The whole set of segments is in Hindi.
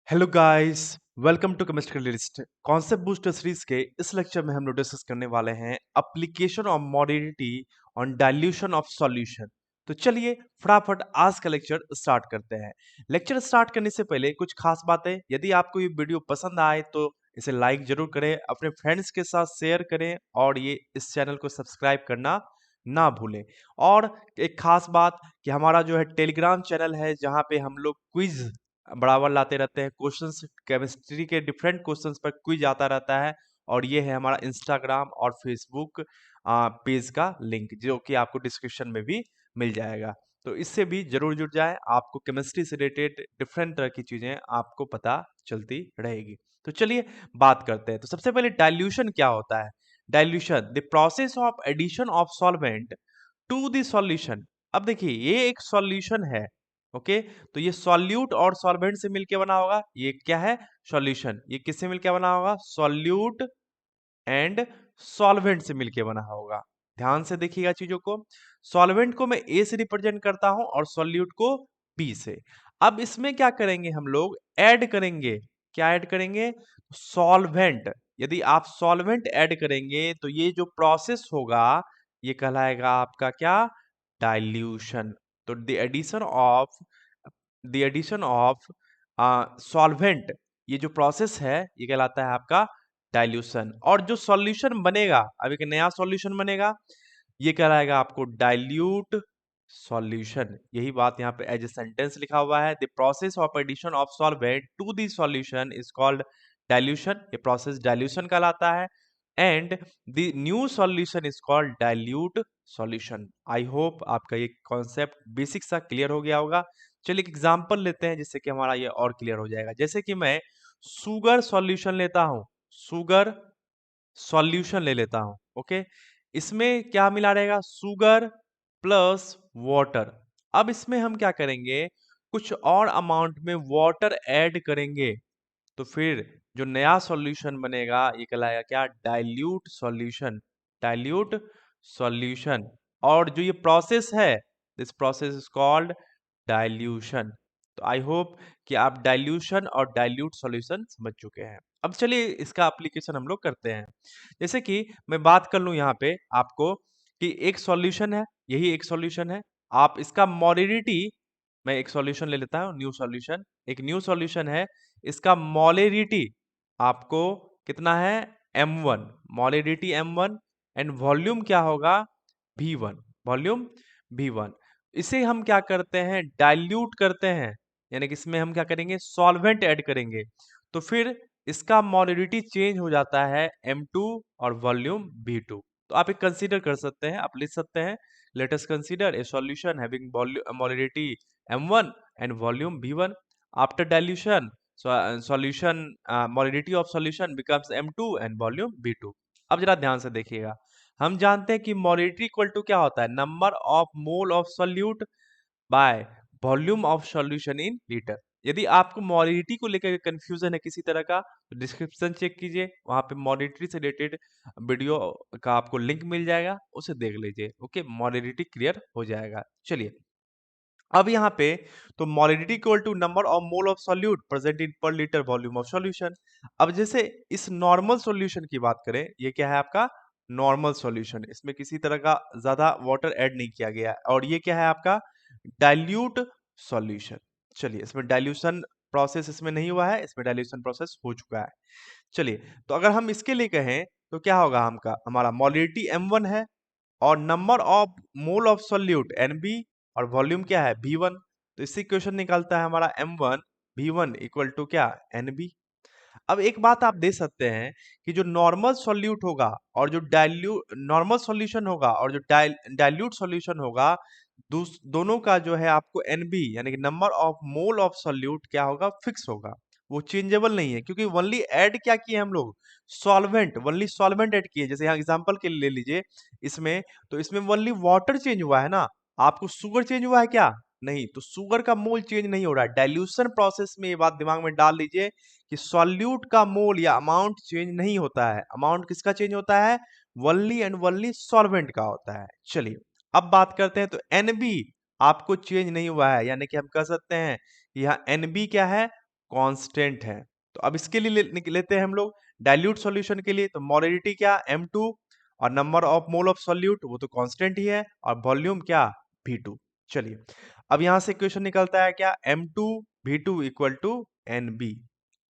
Hello guys, welcome to chemistry list. Concept booster series के इस लेक्चर में हम लोग डिस्कस करने वाले हैं application of modality on dilution of solution. तो चलिए फटाफट आज का लेक्चर स्टार्ट करते हैं। लेक्चर स्टार्ट करने से पहले कुछ खास बातें, यदि आपको ये वीडियो पसंद आए तो इसे लाइक जरूर करें, अपने फ्रेंड्स के साथ शेयर करें और ये इस चैनल को सब्सक्राइब करना ना भूलें। और एक खास बात कि हमारा जो है टेलीग्राम चैनल है जहाँ पे हम लोग क्विज बराबर लाते रहते हैं, क्वेश्चंस केमिस्ट्री के डिफरेंट क्वेश्चंस पर क्विज आता रहता है। और ये है हमारा इंस्टाग्राम और फेसबुक पेज का लिंक, जो कि आपको डिस्क्रिप्शन में भी मिल जाएगा। तो इससे भी जरूर जुड़ जाए, आपको केमिस्ट्री से रिलेटेड डिफरेंट तरह की चीजें आपको पता चलती रहेगी। तो चलिए बात करते हैं। तो सबसे पहले डाइल्यूशन क्या होता है? Dilution the process of addition of solvent to the solution. अब देखिए ये एक सॉल्यूशन है, ओके। तो ये सॉल्यूट और सॉल्वेंट से मिलके बना होगा। ये क्या है? सॉल्यूशन। ये किससे मिलके बना होगा? सॉल्यूट एंड सॉल्वेंट से मिलके बना होगा। ध्यान से देखिएगा चीजों को। सॉल्वेंट को मैं ए से रिप्रेजेंट करता हूं और सॉल्यूट को बी से। अब इसमें क्या करेंगे हम लोग? ऐड करेंगे। क्या ऐड करेंगे? सॉल्वेंट। यदि आप सॉल्वेंट ऐड करेंगे तो ये जो प्रोसेस होगा ये कहलाएगा आपका क्या? डाइल्यूशन। तो द एडिशन ऑफ सॉल्वेंट, ये जो प्रोसेस है ये कहलाता है आपका डाइल्यूशन। और जो सॉल्यूशन बनेगा, अब एक नया सॉल्यूशन बनेगा, ये कहलाएगा आपको डाइल्यूट सॉल्यूशन। यही बात यहाँ पे एज ए सेंटेंस लिखा हुआ है। The process of addition of solvent to the solution is called dilution. ये प्रोसेस डाइल्यूशन कहलाता है। And the new solution is called dilute solution. I hope आपका ये कॉन्सेप्ट बेसिक सा क्लियर हो गया होगा। चलिए एक एग्जांपल लेते हैं जिससे कि हमारा ये और क्लियर हो जाएगा। जैसे कि मैं शुगर सॉल्यूशन लेता हूं, शुगर सॉल्यूशन ले लेता हूं, ओके। इसमें क्या मिला रहेगा? Sugar plus water. अब इसमें हम क्या करेंगे? कुछ और अमाउंट में वाटर ऐड करेंगे। तो फिर जो नया सॉल्यूशन बनेगा ये कहलाएगा क्या? Dilute solution. Dilute solution. और जो ये प्रोसेस है, this process is called dilution. तो आई होप कि आप डाइल्यूशन और डाइल्यूट सॉल्यूशन समझ चुके हैं। अब चलिए इसका एप्लीकेशन हम लोग करते हैं। जैसे कि मैं बात कर लूं यहाँ पे आपको कि एक सॉल्यूशन है, यही एक सॉल्यूशन है। आप इसका मोलरिटी, मैं एक सॉल्यूशन ले लेता हूं, न्यू सॉल्यूशन। एक न्यू सॉल्यूशन है, इसका मोलरिटी आपको कितना है? m1। Molarity m1 and volume क्या होगा? v1। Volume v1। इसे हम क्या करते हैं? डाइल्यूट करते हैं। यानी कि इसमें हम क्या करेंगे? सॉल्वेंट ऐड करेंगे। तो फिर इसका मोलरिटी चेंज हो जाता है m2 और वॉल्यूम v2। तो आप एक कंसीडर कर सकते हैं, आप लिख सकते हैं let us consider a solution having molarity m1 and volume v1. After dilution, solution molarity of solution becomes m2 and volume v2. अब जरा ध्यान से देखिएगा। हम जानते हैं कि मोलरिटी इक्वल टू क्या होता है? Number of mole of solute by volume of solution in litre. यदि आपको मोलरिटी को लेकर कंफ्यूजन है किसी तरह का, तो डिस्क्रिप्शन चेक कीजिए, वहां पे मोलरिटी से रिलेटेड वीडियो का आपको लिंक मिल जाएगा, उसे देख लीजिए। ओके, मोलरिटी क्लियर हो जाएगा। चलिए अब यहाँ पे तो molarity equal to number of mole of solute present in per litre volume of solution. अब जैसे इस नॉर्मल सॉल्यूशन की बात करें, ये क्या है आपका? Normal solution. इसमें किसी तरह का ज्यादा वाटर ऐड नहीं किया गया है। और ये क्या है आपका? Dilute solution. चलिए इसमें डाइल्यूशन प्रोसेस इसमें नहीं हुआ है, इसमें डाइल्यूशन प्रोसेस हो चुका है। चलिए तो अगर हम इसके लिए कहें तो क्या होगा? हमका हमारा मोलिडिटी m1 है और number of mole of solute Nb और वॉल्यूम क्या है? V1। तो इससे इक्वेशन निकलता है हमारा m1 V1 इक्वल टू क्या? Nb। अब एक बात आप दे सकते हैं कि जो नॉर्मल सॉल्यूट होगा और जो डाइल्यूट नॉर्मल सॉल्यूशन होगा और जो डाइल्यूट सॉल्यूशन होगा, दोनों का जो है आपको Nb यानी कि number of mole of solute क्या होगा? फिक्स होगा। वो चेंजेबल नहीं है, क्योंकि ओनली ऐड क्या किए हम लोग? सॉल्वेंट, ओनली सॉल्वेंट ऐड किए। जैसे यहाँ एग्जांपल के लिए ले लीजिए इसमें, तो इसमें ओनली वाटर चेंज हुआ है ना। आपको शुगर चेंज हुआ है क्या? नहीं। तो शुगर का मोल चेंज नहीं हो रहा है। डाइल्यूशन प्रोसेस में ये बात दिमाग में डाल लीजिए कि सॉल्यूट का मोल या अमाउंट चेंज नहीं होता है। अमाउंट किसका चेंज होता है? वनली एंड वनली सॉल्वेंट का होता है। चलिए अब बात करते हैं। तो Nb आपको चेंज नहीं हुआ है, यानी कि हम कह सकते हैं यहाँ Nb क्या है? कांस्टेंट है। तो अब इसके लिए लेते हैं हम लोग डाइल्यूट सॉल्यूशन के लिए। तो मोलरिटी क्या M2 और number of mole of solute वो तो कांस्टेंट ही है और वॉल्यूम क्या V2। चलिए अब यहां से इक्वेशन निकलता है क्या M2 V2 equal to NB।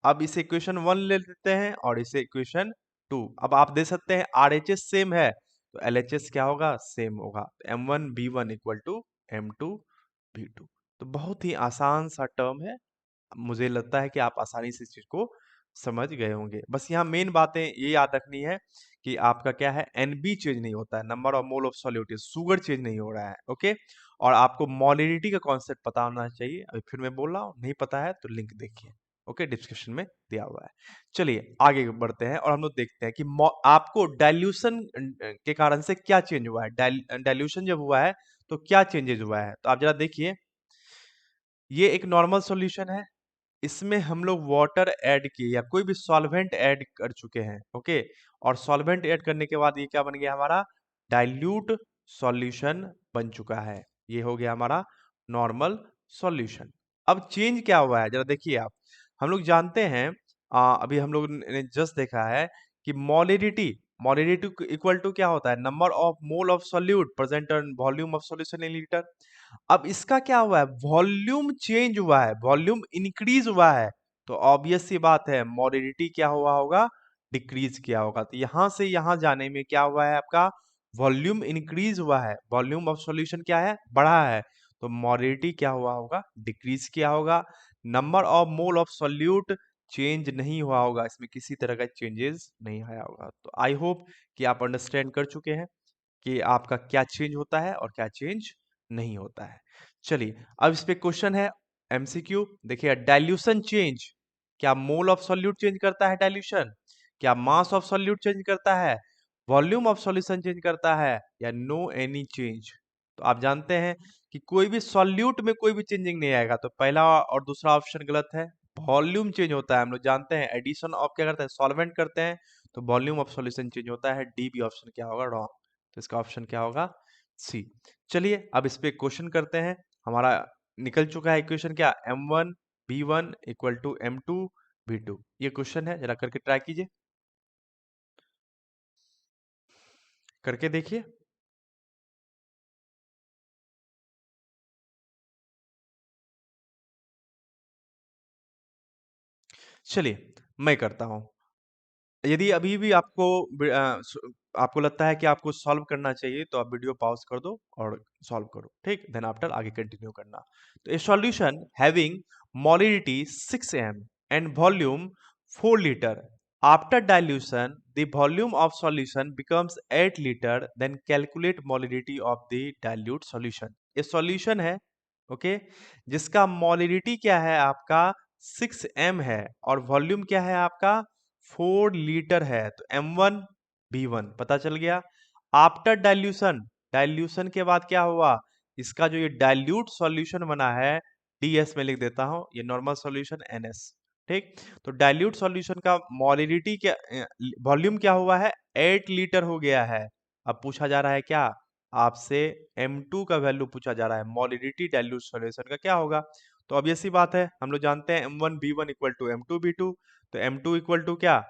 अब इसे इक्वेशन 1 ले लेते हैं और इसे इक्वेशन 2। अब आप दे सकते हैं RHS सेम है तो LHS क्या होगा सेम होगा। M1 B1 equal to M2 V2। तो बहुत ही आसान सा टर्म है। मुझे लगता है कि आप आसानी से इस चीज को समझ गए होंगे। बस यहाँ मेन बातें ये याद रखनी है कि आपका क्या है NB चेंज नहीं होता है, number of mole of solute, sugar change नहीं हो रहा है। ओके, और आपको मोलिडिटी का कॉन्सेप्ट पता होना चाहिए। अभी फिर मैं बोल रहा हूँ, नहीं पता है तो लिंक देखिए। ओके, डिस्क्रिप्शन में दिया हुआ है। चलिए आगे बढ़ते हैं और हम लोग देखते हैं कि आपको डाइल्यूशन के कारण से क्या चेंज हुआ है। डाइल्यूशन जब हुआ है तो क्या चेंजेस हुआ है, तो आप जरा देखिए। ये एक नॉर्मल सॉल्यूशन है, इसमें हम लोग वाटर ऐड किए या कोई भी सॉल्वेंट ऐड कर चुके हैं। ओके, और सॉल्वेंट ऐड करने के बाद ये क्या बन गया हमारा डाइल्यूट सॉल्यूशन बन चुका है। ये हो गया हमारा नॉर्मल सॉल्यूशन। अब चेंज क्या हुआ है जरा देखिए आप। हम लोग जानते हैं अभी हम लोग ने जस्ट देखा है कि मोलिडिटी मोलिडिटी इक्वल टू क्या होता है number of mole of solute present in volume of solution in litre. अब इसका क्या हुआ है वॉल्यूम चेंज हुआ है, वॉल्यूम इंक्रीज हुआ है। तो ऑब्वियस सी बात है मोलिडिटी क्या हुआ होगा डिक्रीज किया होगा। तो यहां से यहां जाने में क्या हुआ है आपका वॉल्यूम इंक्रीज हुआ है, वॉल्यूम ऑफ सॉल्यूशन क्या है बढ़ा है। तो मोलिडिटी क्या हुआ होगा डिक्रीज किया होगा। Number of mole of solute change नहीं हुआ होगा, इसमें किसी तरह का चेंजेस नहीं आया होगा। तो आई होप कि आप अंडरस्टैंड कर चुके हैं कि आपका क्या चेंज होता है और क्या चेंज नहीं होता है। चलिए अब इस पे क्वेश्चन है एमसीक्यू। देखिए डाइल्यूशन चेंज, क्या मोल ऑफ सॉल्यूट चेंज करता है डाइल्यूशन, क्या मास ऑफ सॉल्यूट चेंज करता है, वॉल्यूम ऑफ सॉल्यूशन चेंज करता है, या नो एनी चेंज। तो आप जानते हैं कि कोई भी सॉल्यूट में कोई भी चेंजिंग नहीं आएगा। तो पहला और दूसरा ऑप्शन गलत है। वॉल्यूम चेंज होता है, हम लोग जानते हैं एडिशन ऑफ क्या करते हैं सॉल्वेंट करते हैं तो वॉल्यूम ऑफ सॉल्यूशन चेंज होता है। डी बी ऑप्शन क्या होगा रॉन्ग। तो इसका ऑप्शन क्या होगा सी। चलिए अब इस पे क्वेश्चन करते हैं। हमारा निकल चुका है इक्वेशन क्या m1 b1 equal to m2 b2। ये क्वेश्चन है, जरा करके ट्राई कीजिए, करके देखिए। चलिए मैं करता हूं। यदि अभी भी आपको आपको लगता है कि आपको सॉल्व करना चाहिए तो आप वीडियो पॉज कर दो और सॉल्व करो, ठीक, देन आफ्टर आगे कंटिन्यू करना। तो a solution having molarity 6m and volume 4 litre after dilution the volume of solution becomes 8 litre then calculate molarity of the dilute solution. ये सॉल्यूशन है ओके जिसका मोलिडिटी क्या है आपका 6m है और वॉल्यूम क्या है आपका 4 लीटर है। तो M1 B1 पता चल गया। आफ्टर डाइल्यूशन, डाइल्यूशन के बाद क्या हुआ इसका जो ये डाइल्यूट सॉल्यूशन बना है DS में लिख देता हूं, ये नॉर्मल सॉल्यूशन NS, ठीक। तो डाइल्यूट सॉल्यूशन का मोलिडिटी क्या वॉल्यूम क्या हुआ है 8 लीटर हो गया है। अब पूछा जा रहा है क्या आपसे M2 का वैल्यू पूछा जा रहा है, मोलिडिटी डाइल्यूट सॉल्यूशन का क्या होगा। तो अब ये सी बात है, हम लोग जानते हैं M1 B1 equal to M2 B2। तो M2 इक्वल टू क्या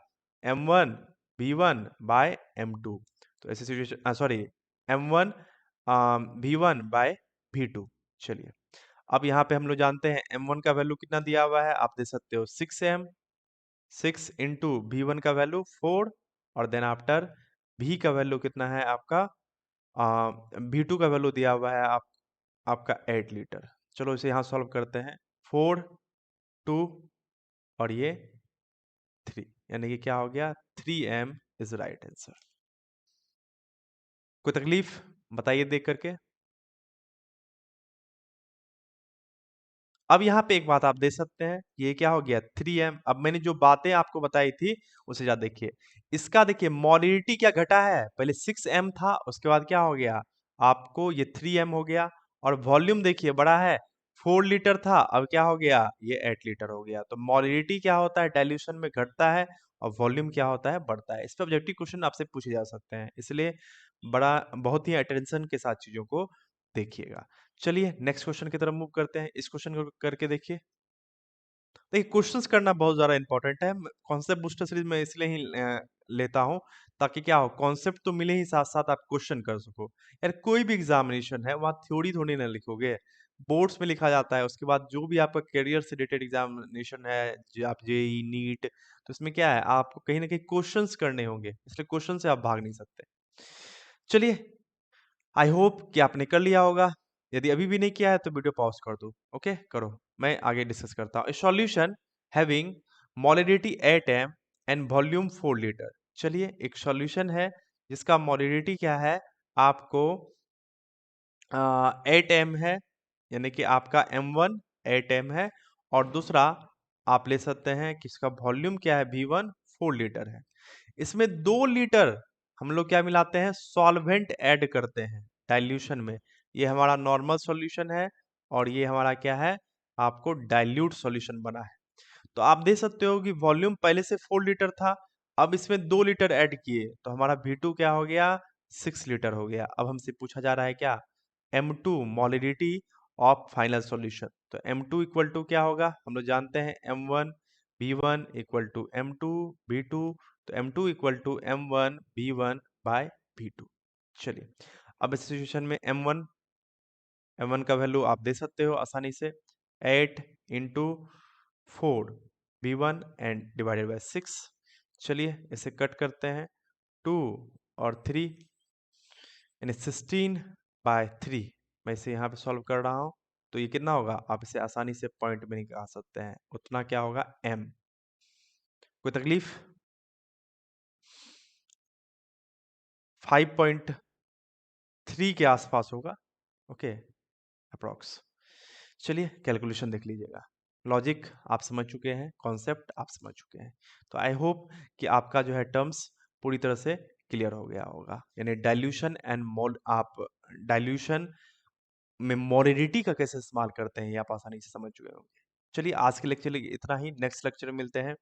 M1 B1 बाय M2। तो ऐसी situation sorry M1 V1 bye V2। चलिए अब यहाँ पे हम लोग जानते हैं M1 का वैल्यू कितना दिया हुआ है, आप दे सकते हो 6m, 6 इंटू V1 का वैल्यू 4 और देन आफ्टर V का वैल्यू कितना है आपका V2 का वैल्यू दिया हुआ है आपका 8 लीटर। चलो इसे यहाँ सॉल्व करते हैं। 4 2 और ये 3 यानी कि क्या हो गया 3m इज राइट आंसर। कोई तकलीफ बताइए देख करके। अब यहाँ पे एक बात आप देख सकते हैं, ये क्या हो गया 3m। अब मैंने जो बातें आपको बताई थी उसे जा देखिए। इसका देखिए मोलिडिटी क्या घटा है, पहले 6m था उसके बाद क्या हो गया आपको ये 3m हो गया। और वॉल्यूम देखिए बड़ा है 4 लीटर था, अब क्या हो गया ये 8 लीटर हो गया। तो मोलिडिटी क्या होता है डाइल्यूशन में घटता है और वॉल्यूम क्या होता है बढ़ता है। इस पर ऑब्जेक्टिव क्वेश्चन आपसे पूछे जा सकते हैं, इसलिए बड़ा बहुत ही अटेंशन के साथ चीजों को देखिएगा। चलिए नेक्स्ट क्वेश्चन की तरफ मूव करते हैं। इस क्वेश्चन को करके देखिए। देखिए क्वेश्चंस करना बहुत ज़्यादा इंपॉर्टेंट है। कॉन्सेप्ट बूस्टर सीरीज में इसलिए ही लेता हूँ ताकि क्या हो, कॉन्सेप्ट तो मिले ही साथ साथ आप क्वेश्चन कर सको। यार कोई भी एग्जामिनेशन है वहाँ थ्योरी थोड़ी ना लिखोगे, बोर्ड्स में लिखा जाता है। उसके बाद जो भी आपका करियर से रिलेटेड एग्जामिनेशन है, जो आप जेई नीट, तो इसमें क्या है, आपको कहीं ना कहीं क्वेश्चंस करने होंगे, इसलिए क्वेश्चन से आप भाग नहीं सकते। चलिए, आई होप कि आपने कर लिया होगा। यदि अभी भी नहीं किया है तो वीडियो पॉज कर दो। ओके, करो। मैं आगे डिस्कस करता हूँ। Solution having molarity 8 m and volume 4 litre. चलिए, एक सॉल्यूशन है जिसका मोलिडिटी क्या है, आपको 8 m है, यानी कि आपका M1 8 m है, और दूसरा आप ले सकते हैं कि इसका वॉल्यूम क्या है, V1 4 लीटर है। इसमें 2 लीटर हम लोग क्या मिलाते हैं, सॉल्वेंट ऐड करते हैं डाइल्यूशन में। ये हमारा नॉर्मल सॉल्यूशन है और ये हमारा क्या है, आपको डाइल्यूट सॉल्यूशन बना है। तो आप देख सकते हो कि वॉल्यूम पहले से 4 लीटर था, अब इसमें 2 लीटर ऐड किए तो हमारा V2 क्या हो गया, 6 लीटर हो गया। अब हमसे पूछा जा रहा है क्या, M2 मोलिडिटी ऑफ फाइनल सॉल्यूशन। तो M2 इक्वल टू क्या होगा, हम लोग जानते हैं M1 V1 equal to M2 V2, तो M2 equal to M1 V1 bye V2। चलिए, अब इस सिचुएशन में M1 का वैल्यू आप दे सकते हो आसानी से, 8 into 4 V1 and divided by 6। चलिए इसे कट करते हैं, 2 और 3 यानी 16 बाय 3। मैं इसे यहाँ पे सॉल्व कर रहा हूँ, तो ये कितना होगा, आप इसे आसानी से पॉइंट में निकाल सकते हैं। उतना क्या होगा, M। कोई तकलीफ? 5.3 के आसपास होगा। Okay, approx. चलिए कैलकुलेशन देख लीजिएगा। लॉजिक आप समझ चुके हैं, कॉन्सेप्ट आप समझ चुके हैं। तो आई होप कि आपका जो है टर्म्स पूरी तरह से क्लियर हो गया होगा। यानी डाइल्यूशन एंड मोल, आप डाइल्यूशन में मोलिडिटी का कैसे इस्तेमाल करते हैं ये आप आसानी से समझ चुके होंगे। चलिए आज के लेक्चर लिए इतना ही, नेक्स्ट लेक्चर में मिलते हैं।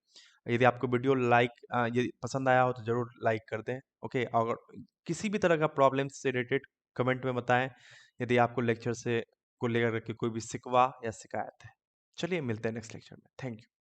यदि आपको वीडियो यदि पसंद आया हो तो जरूर लाइक कर दें। ओके, अगर किसी भी तरह का प्रॉब्लम से रिलेटेड कमेंट में बताएं, यदि आपको लेक्चर से को लेकर के कोई भी शिकवा या शिकायत है। चलिए मिलते हैं नेक्स्ट लेक्चर में। Thank you.